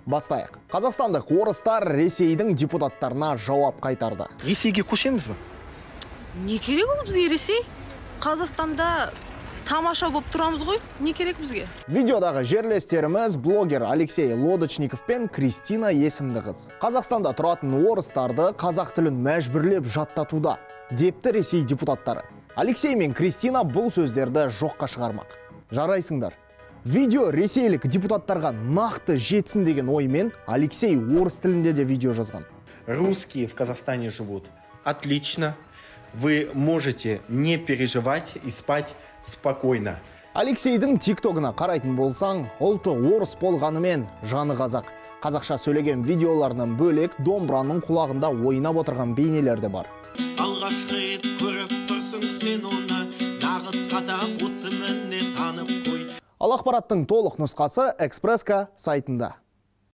Бастайық. Қазақстандық орыстар Ресейдің депутаттарына жауап қайтарды. Ресейге көшеміз бе? Не керек ол бізге Ресей? Қазақстанда тамаша болып тұрамыз ғой, не керек бізге? Видеодағы жерлестеріміз блогер Алексей Лодочников пен Кристина есімді қыз. Қазақстанда тұратын орыстарды қазақ тілін мәжбүрлеп жаттатуда, депті Ресей депутаттары. Алексей мен Кристина бұл сөздерді жоққа шығармақ. Жарайсыңдар. Видео ресейлік депутаттарға нақты жетсін деген оймен Алексей орыс тілінде де видео жазған. Русские в Казахстане живут отлично. Вы можете не переживать и спать спокойно. Алексейдің тиктогына қарайтын болсаң, ұлты орыс болғанымен жаны қазақ. Қазақша сөйлеген видеоларынан бөлек домбыраның құлағында ойнап отырған бейнелер де бар. Алғашқы рет көріп тұрсың сен оны, нағыз қазақ осы мінне танып қой. Ал ақпараттың толық нұсқасы Экспресска сайтында.